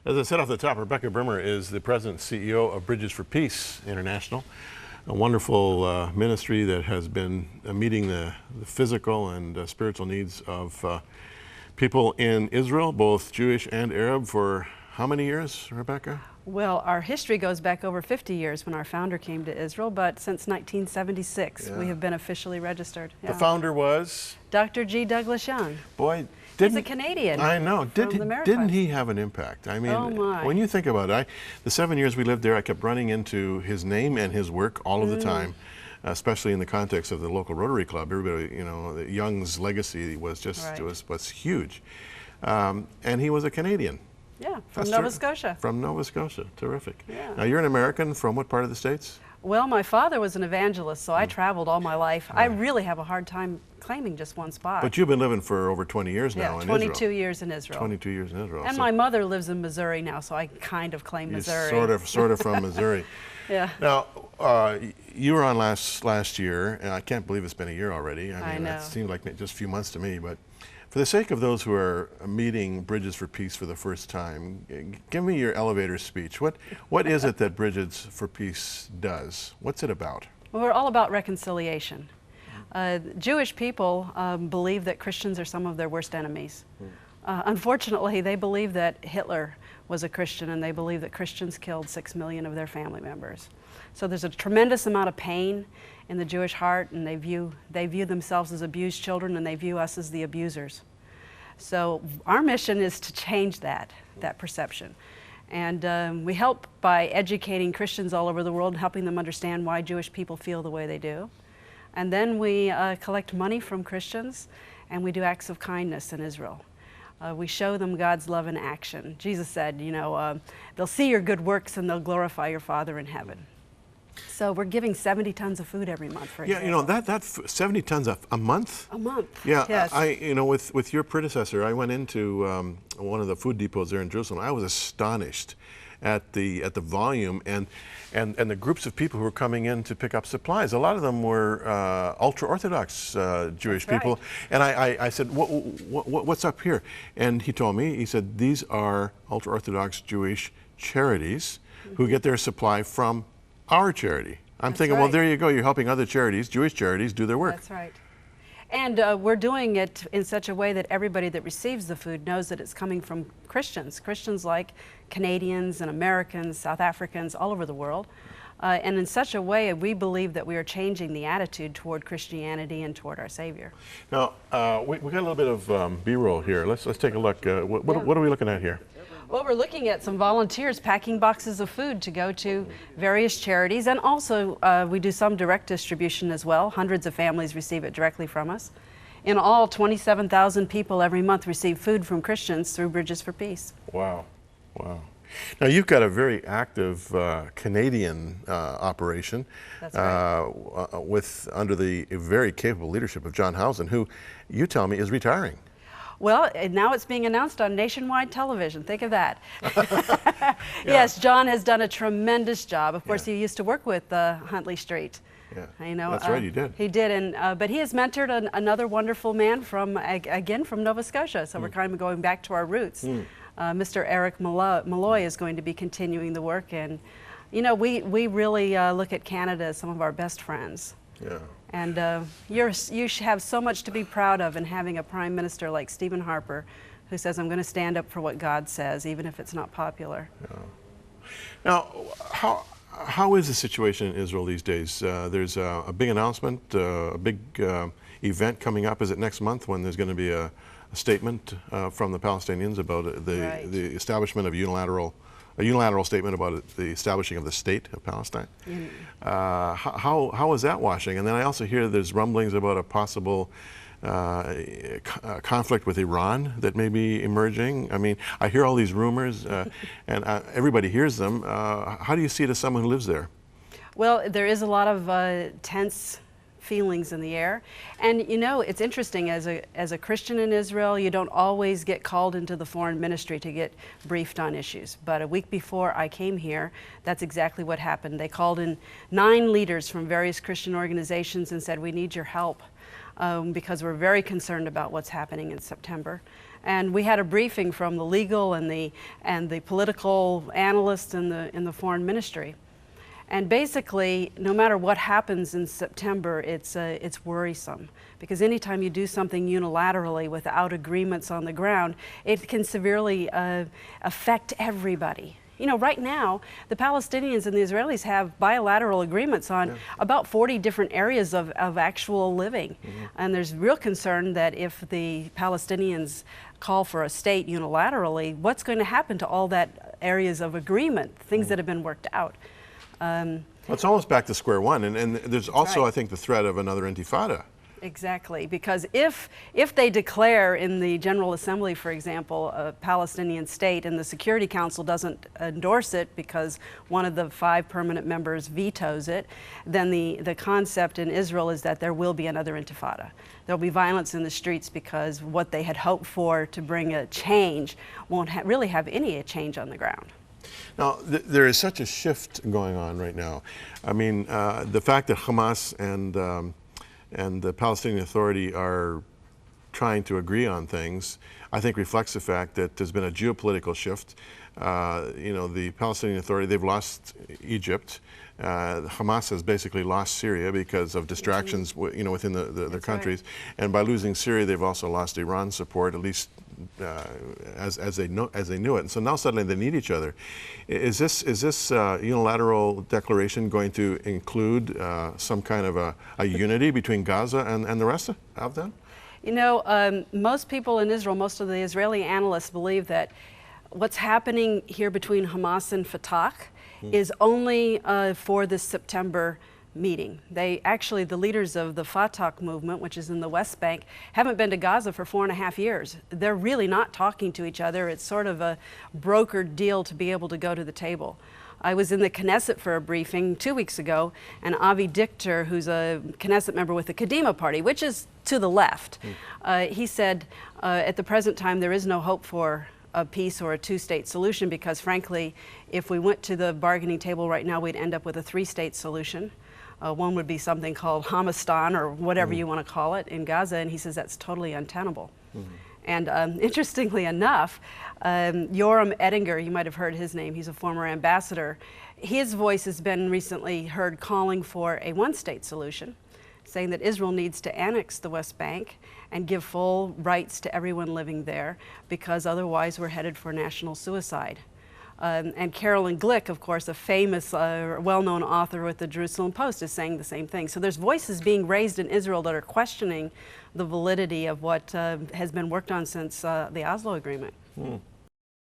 As I said off the top, Rebecca Brimmer is the president and CEO of Bridges for Peace International, a wonderful ministry that has been meeting the physical and spiritual needs of people in Israel, both Jewish and Arab, for how many years, Rebecca? Well, our history goes back over 50 years when our founder came to Israel, but since 1976 we have been officially registered. The founder was? Dr. G. Douglas Young. Boy, he's a Canadian. I know. Didn't he have an impact? I mean, oh my. When you think about it, the 7 years we lived there, I kept running into his name and his work all of the time, especially in the context of the local Rotary Club. Everybody, you know, Young's legacy was just was huge, and he was a Canadian. Yeah, from Nova Scotia. From Nova Scotia, terrific. Yeah. Now you're an American from what part of the States? Well, my father was an evangelist, so I traveled all my life. I really have a hard time claiming just one spot. But you've been living for over 20 years now in Israel. 22 years in Israel. 22 years in Israel. And my mother lives in Missouri now, so I kind of claim Missouri. Sort of from Missouri. Yeah. Now, you were on last year, and I can't believe it's been a year already. I mean, it seemed like just a few months to me, but for the sake of those who are meeting Bridges for Peace for the first time, give me your elevator speech. What is it that Bridges for Peace does? What's it about? Well, we're all about reconciliation. Jewish people believe that Christians are some of their worst enemies. Unfortunately, they believe that Hitler was a Christian, and they believe that Christians killed 6 million of their family members. So there's a tremendous amount of pain in the Jewish heart, and they view themselves as abused children, and they view us as the abusers. So our mission is to change that perception. And we help by educating Christians all over the world and helping them understand why Jewish people feel the way they do. And then we collect money from Christians, and we do acts of kindness in Israel. We show them God's love in action. Jesus said, you know, they'll see your good works and they'll glorify your Father in heaven. So we're giving 70 tons of food every month for example. You know, that 70 tons a month? A month. Yeah, yes. you know, with your predecessor, I went into one of the food depots there in Jerusalem. I was astonished at the volume and the groups of people who were coming in to pick up supplies. A lot of them were ultra-Orthodox Jewish people. And I said, what's up here? And he told me, he said, these are ultra-Orthodox Jewish charities who get their supply from our charity. I'm thinking, well, there you go. You're helping other charities, Jewish charities, do their work. That's right. And we're doing it in such a way that everybody that receives the food knows that it's coming from Christians. Christians like Canadians and Americans, South Africans, all over the world. And in such a way, we believe that we are changing the attitude toward Christianity and toward our Savior. Now, we got a little bit of B-roll here. Let's take a look. What are we looking at here? Well, we're looking at some volunteers packing boxes of food to go to various charities, and also we do some direct distribution as well. Hundreds of families receive it directly from us. In all, 27,000 people every month receive food from Christians through Bridges for Peace. Wow, wow. Now you've got a very active Canadian operation. That's right. Under the very capable leadership of John Housen, who you tell me is retiring. Well, now it's being announced on nationwide television. Think of that. Yes, John has done a tremendous job. Of course, he used to work with Huntley Street. Yeah, you know, that's right, he did. He did, and but he has mentored another wonderful man from, again, from Nova Scotia. So we're kind of going back to our roots. Mr. Eric Malloy is going to be continuing the work, and you know, we really look at Canada as some of our best friends. Yeah. And you have so much to be proud of in having a Prime Minister like Stephen Harper, who says, I'm going to stand up for what God says, even if it's not popular. Yeah. Now, how is the situation in Israel these days? There's a big announcement, a big event coming up. Is it next month when there's going to be a statement from the Palestinians about the establishment of a unilateral statement about the establishing of the state of Palestine? How is that washing? And then I also hear there's rumblings about a possible conflict with Iran that may be emerging. I mean, I hear all these rumors, and everybody hears them. How do you see it as someone who lives there? Well, there is a lot of tense feelings in the air. And you know, it's interesting, as a Christian in Israel, you don't always get called into the foreign ministry to get briefed on issues. But a week before I came here, that's exactly what happened. They called in 9 leaders from various Christian organizations and said, we need your help because we're very concerned about what's happening in September. And we had a briefing from the legal and the political analysts in the foreign ministry. And basically, no matter what happens in September, it's worrisome, because anytime you do something unilaterally without agreements on the ground, it can severely affect everybody. You know, right now, the Palestinians and the Israelis have bilateral agreements on about 40 different areas of actual living. And there's real concern that if the Palestinians call for a state unilaterally, what's going to happen to all that areas of agreement, things that have been worked out? Well, it's almost back to square one, and there's also, right. I think, the threat of another intifada. Exactly, because if they declare in the General Assembly, for example, a Palestinian state, and the Security Council doesn't endorse it because one of the 5 permanent members vetoes it, then the concept in Israel is that there will be another intifada. There'll be violence in the streets because what they had hoped for to bring a change won't really have any change on the ground. Now, there is such a shift going on right now. I mean, the fact that Hamas and the Palestinian Authority are trying to agree on things, I think reflects the fact that there's been a geopolitical shift. You know, the Palestinian Authority, they've lost Egypt. Hamas has basically lost Syria because of distractions, you know, within their countries. Right. And by losing Syria, they've also lost Iran's support, at least as they knew it. And so now suddenly they need each other. Is this unilateral declaration going to include some kind of a unity between Gaza and the rest of them? You know, most people in Israel, most of the Israeli analysts believe that what's happening here between Hamas and Fatah is only for this September meeting. They actually, the leaders of the Fatah movement, which is in the West Bank, haven't been to Gaza for 4.5 years. They're really not talking to each other. It's sort of a brokered deal to be able to go to the table. I was in the Knesset for a briefing 2 weeks ago, and Avi Dichter, who's a Knesset member with the Kadima party, which is to the left, he said, at the present time, there is no hope for a peace or a 2-state solution, because frankly, if we went to the bargaining table right now, we'd end up with a 3-state solution. One would be something called Hamastan, or whatever you want to call it, in Gaza, and he says that's totally untenable. And interestingly enough, Yoram Ettinger, you might have heard his name, he's a former ambassador, his voice has been recently heard calling for a 1-state solution, saying that Israel needs to annex the West Bank and give full rights to everyone living there, because otherwise we're headed for national suicide. And Carolyn Glick, of course, a famous, well-known author with the Jerusalem Post, is saying the same thing. So there's voices being raised in Israel that are questioning the validity of what has been worked on since the Oslo Agreement.